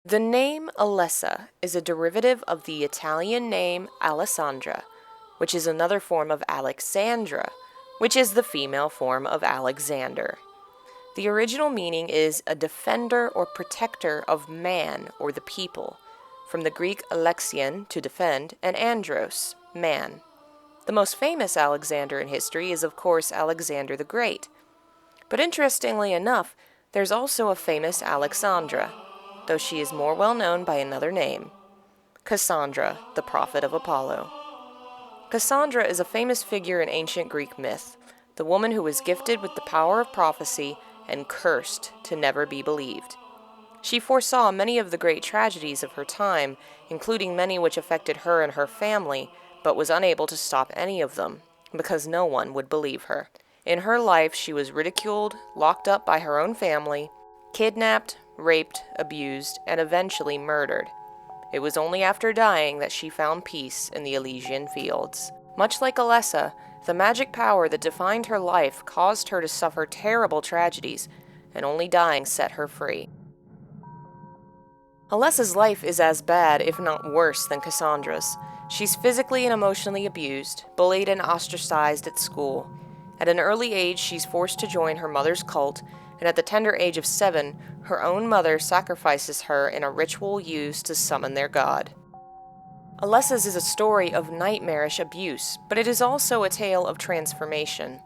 The name Alessa is a derivative of the Italian name Alessandra, which is another form of Alexandra, which is the female form of Alexander. The original meaning is a defender or protector of man or the people, from the Greek alexion, to defend, and andros, man. The most famous Alexander in history is, of course, Alexander the Great. But interestingly enough, there's also a famous Alexandra, though she is more well known by another name, Cassandra, the prophet of Apollo. Cassandra is a famous figure in ancient Greek myth, the woman who was gifted with the power of prophecy and cursed to never be believed. She foresaw many of the great tragedies of her time, including many which affected her and her family, but was unable to stop any of them, because no one would believe her. In her life, she was ridiculed, locked up by her own family, kidnapped, raped, abused, and eventually murdered. It was only after dying that she found peace in the Elysian fields. Much like Alessa, the magic power that defined her life caused her to suffer terrible tragedies, and only dying set her free. Alessa's life is as bad, if not worse, than Cassandra's. She's physically and emotionally abused, bullied and ostracized at school. At an early age, she's forced to join her mother's cult, and at the tender age of 7, her own mother sacrifices her in a ritual used to summon their god. Alessa's is a story of nightmarish abuse, but it is also a tale of transformation.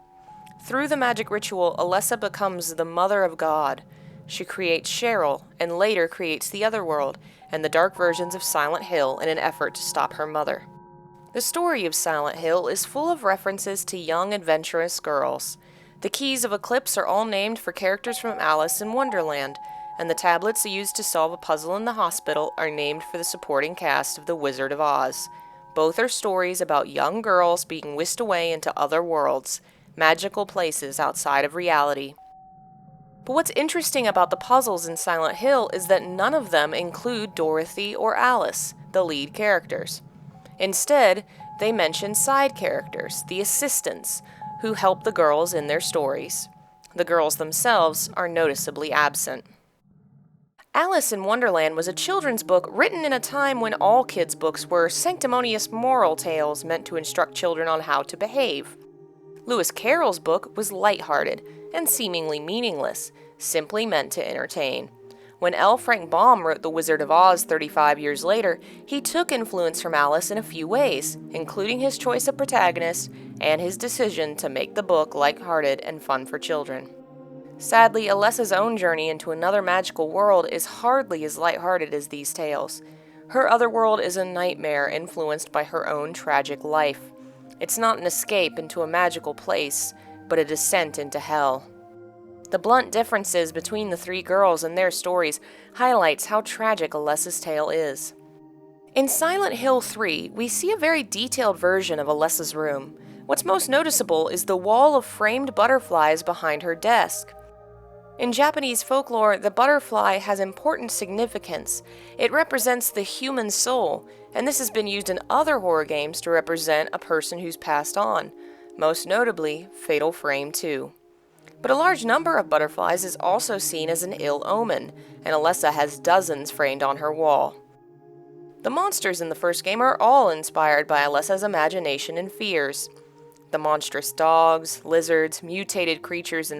Through the magic ritual, Alessa becomes the mother of God. She creates Cheryl, and later creates the Otherworld, and the dark versions of Silent Hill in an effort to stop her mother. The story of Silent Hill is full of references to young adventurous girls. The keys of Eclipse are all named for characters from Alice in Wonderland, and the tablets used to solve a puzzle in the hospital are named for the supporting cast of The Wizard of Oz. Both are stories about young girls being whisked away into other worlds, magical places outside of reality. But what's interesting about the puzzles in Silent Hill is that none of them include Dorothy or Alice, the lead characters. Instead, they mention side characters, the assistants, who help the girls in their stories. The girls themselves are noticeably absent. Alice in Wonderland was a children's book written in a time when all kids' books were sanctimonious moral tales meant to instruct children on how to behave. Lewis Carroll's book was lighthearted and seemingly meaningless, simply meant to entertain. When L. Frank Baum wrote The Wizard of Oz 35 years later, he took influence from Alice in a few ways, including his choice of protagonist and his decision to make the book lighthearted and fun for children. Sadly, Alessa's own journey into another magical world is hardly as lighthearted as these tales. Her other world is a nightmare influenced by her own tragic life. It's not an escape into a magical place, but a descent into hell. The blunt differences between the three girls and their stories highlights how tragic Alessa's tale is. In Silent Hill 3, we see a very detailed version of Alessa's room. What's most noticeable is the wall of framed butterflies behind her desk. In Japanese folklore, the butterfly has important significance. It represents the human soul, and this has been used in other horror games to represent a person who's passed on, most notably Fatal Frame 2. But a large number of butterflies is also seen as an ill omen, and Alessa has dozens framed on her wall. The monsters in the first game are all inspired by Alessa's imagination and fears. The monstrous dogs, lizards, mutated creatures,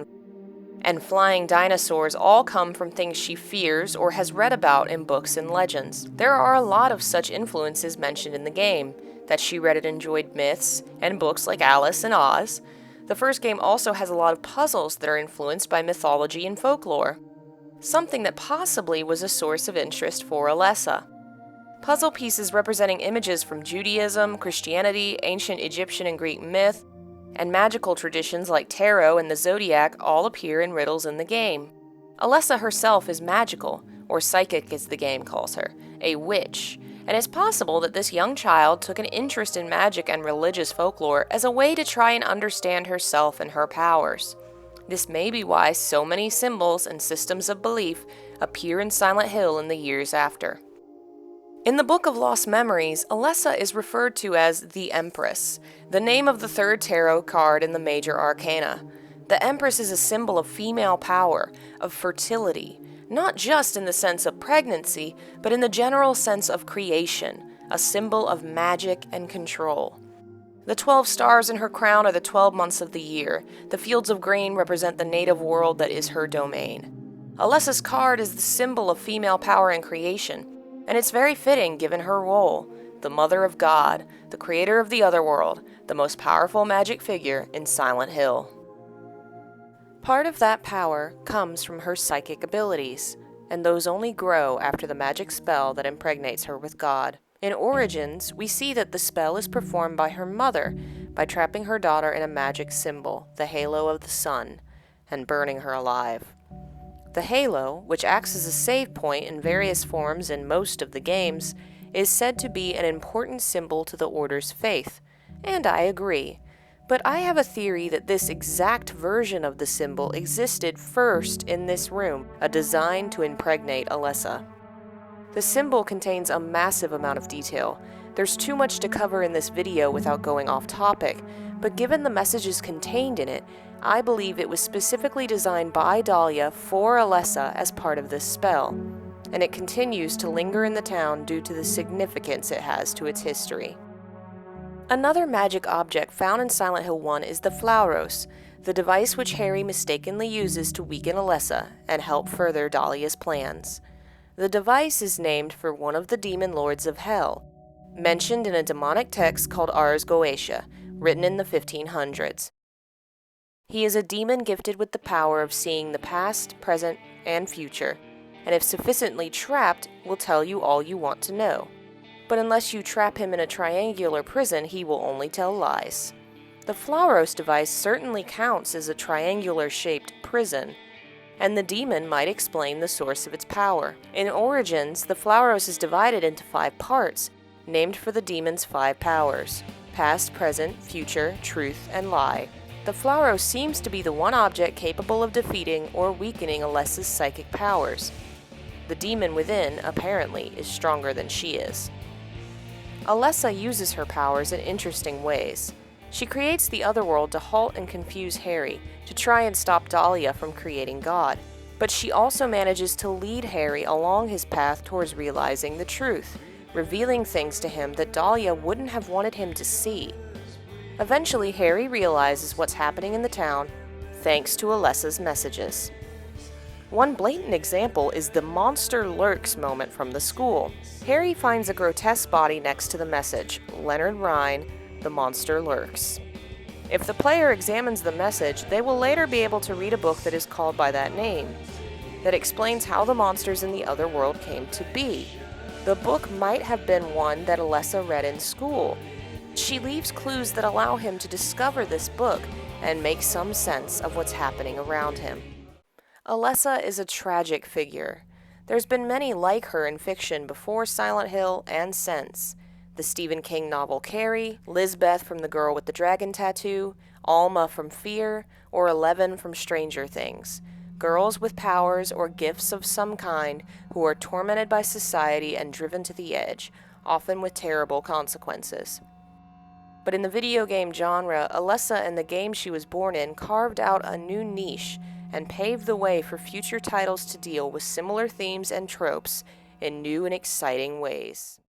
and flying dinosaurs all come from things she fears or has read about in books and legends. There are a lot of such influences mentioned in the game, that she read and enjoyed myths and books like Alice and Oz. The first game also has a lot of puzzles that are influenced by mythology and folklore, something that possibly was a source of interest for Alessa. Puzzle pieces representing images from Judaism, Christianity, ancient Egyptian and Greek myth, and magical traditions like tarot and the zodiac all appear in riddles in the game. Alessa herself is magical, or psychic as the game calls her, a witch, and it's possible that this young child took an interest in magic and religious folklore as a way to try and understand herself and her powers. This may be why so many symbols and systems of belief appear in Silent Hill in the years after. In the Book of Lost Memories, Alessa is referred to as the Empress, the name of the third tarot card in the major arcana. The Empress is a symbol of female power, of fertility, not just in the sense of pregnancy, but in the general sense of creation, a symbol of magic and control. The 12 stars in her crown are the 12 months of the year. The fields of grain represent the native world that is her domain. Alessa's card is the symbol of female power and creation, and it's very fitting given her role, the Mother of God, the creator of the Otherworld, the most powerful magic figure in Silent Hill. Part of that power comes from her psychic abilities, and those only grow after the magic spell that impregnates her with God. In Origins, we see that the spell is performed by her mother by trapping her daughter in a magic symbol, the halo of the sun, and burning her alive. The halo, which acts as a save point in various forms in most of the games, is said to be an important symbol to the Order's faith, and I agree. But I have a theory that this exact version of the symbol existed first in this room, a design to impregnate Alessa. The symbol contains a massive amount of detail. There's too much to cover in this video without going off topic, but given the messages contained in it, I believe it was specifically designed by Dahlia for Alessa as part of this spell, and it continues to linger in the town due to the significance it has to its history. Another magic object found in Silent Hill 1 is the Flauros, the device which Harry mistakenly uses to weaken Alessa and help further Dahlia's plans. The device is named for one of the demon lords of Hell, mentioned in a demonic text called Ars Goetia, written in the 1500s. He is a demon gifted with the power of seeing the past, present, and future, and if sufficiently trapped, will tell you all you want to know. But unless you trap him in a triangular prison, he will only tell lies. The Flauros device certainly counts as a triangular-shaped prison, and the demon might explain the source of its power. In Origins, the Flauros is divided into 5 parts, named for the demon's 5 powers: past, present, future, truth, and lie. The Flauros seems to be the one object capable of defeating or weakening Alessa's psychic powers. The demon within, apparently, is stronger than she is. Alessa uses her powers in interesting ways. She creates the Otherworld to halt and confuse Harry, to try and stop Dahlia from creating God. But she also manages to lead Harry along his path towards realizing the truth, revealing things to him that Dahlia wouldn't have wanted him to see. Eventually, Harry realizes what's happening in the town, thanks to Alessa's messages. One blatant example is the monster lurks moment from the school. Harry finds a grotesque body next to the message, Leonard Rhine, the monster lurks. If the player examines the message, they will later be able to read a book that is called by that name, that explains how the monsters in the Otherworld came to be. The book might have been one that Alessa read in school. She leaves clues that allow him to discover this book and make some sense of what's happening around him. Alessa is a tragic figure. There's been many like her in fiction before Silent Hill and since. The Stephen King novel Carrie, Lizbeth from The Girl with the Dragon Tattoo, Alma from Fear, or Eleven from Stranger Things. Girls with powers or gifts of some kind who are tormented by society and driven to the edge, often with terrible consequences. But in the video game genre, Alessa and the game she was born in carved out a new niche and paved the way for future titles to deal with similar themes and tropes in new and exciting ways.